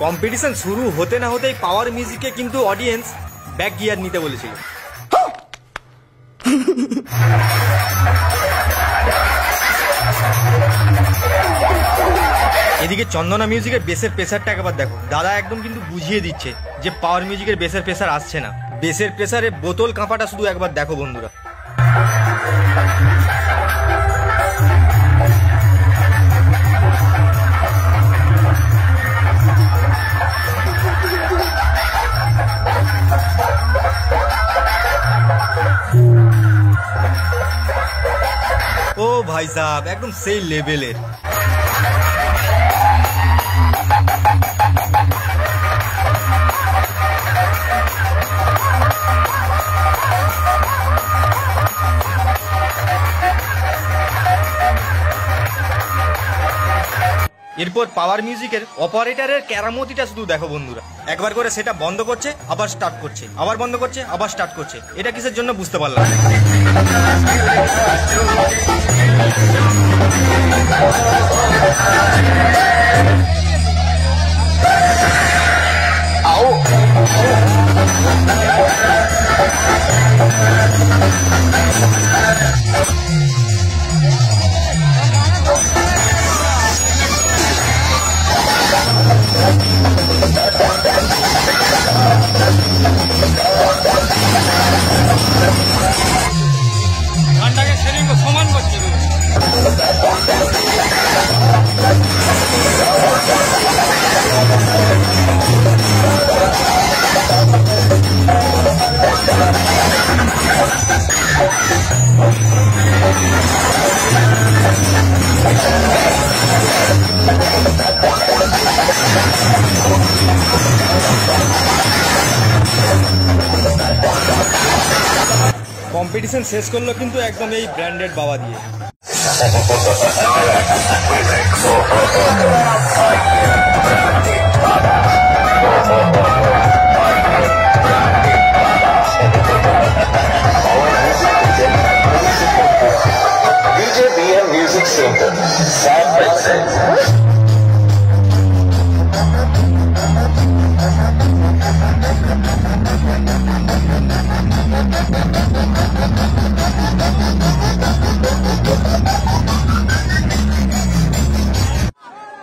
Competition শুরু হতে না হতেই পাওয়ার মিউজিকে কিন্তু অডিয়েন্স ব্যাক গিয়ার নিতে বলেছিল। এদিকে চন্দনা মিউজিকের বেসের প্রেসারটা একবার দেখো, দাদা একদম কিন্তু বুঝিয়ে দিচ্ছে যে পাওয়ার মিউজিকের বেসের প্রেসার আসছে না। বেসের প্রেসারে বোতল কাঁপাটা শুধু একবার দেখো বন্ধুরা। ও ভাই সাহেব একদম সেই লেভেলের। এরপর পাওয়ার মিউজিকের অপারেটরের কেরামতিটা শুধু দেখো বন্ধুরা, একবার করে সেটা বন্ধ করছে আবার স্টার্ট করছে, আবার বন্ধ করছে আবার স্টার্ট করছে। এটা কিসের জন্য বুঝতে পারলাম গানটাকে সেদিন সমান করছে। কম্পিটিশন শেষ করলো কিন্তু একদম এই ব্র্যান্ডেড বাবা দিয়ে।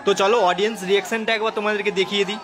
তো চলো অডিয়েন্স রিয়াকশনটা একবার তোমাদেরকে দেখিয়ে দিই।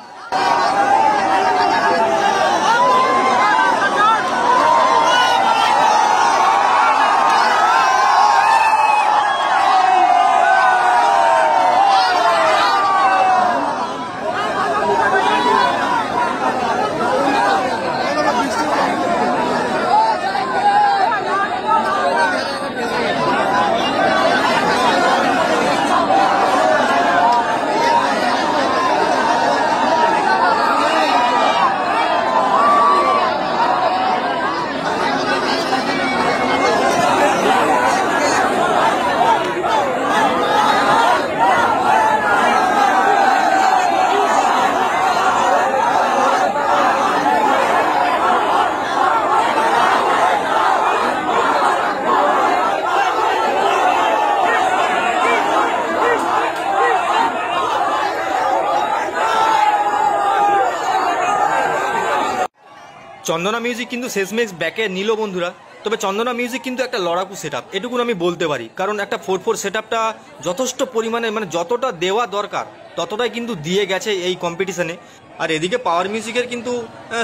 চন্দনা মিউজিক কিন্তু শেষমেশ ব্যাকে নিল বন্ধুরা। তবে চন্দনা মিউজিক কিন্তু একটা লড়াকু সেট আপ, এটুকুন আমি বলতে পারি, কারণ একটা 4/4 সেট আপটা যথেষ্ট পরিমাণে মানে যতটা দেওয়া দরকার ততটাই কিন্তু দিয়ে গেছে এই কম্পিটিশনে। আর এদিকে পাওয়ার মিউজিকের কিন্তু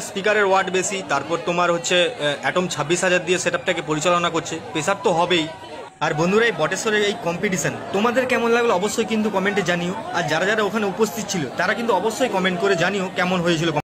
স্পিকারের ওয়াট বেশি, তারপর তোমার হচ্ছে অ্যাটম 26,000 দিয়ে সেট আপটাকে পরিচালনা করছে, প্রেসার তো হবেই। আর বন্ধুরা এই বটেশ্বরের এই কম্পিটিশন তোমাদের কেমন লাগলো অবশ্যই কিন্তু কমেন্টে জানিও। আর যারা যারা ওখানে উপস্থিত ছিল তারা কিন্তু অবশ্যই কমেন্ট করে জানিও কেমন হয়েছিল।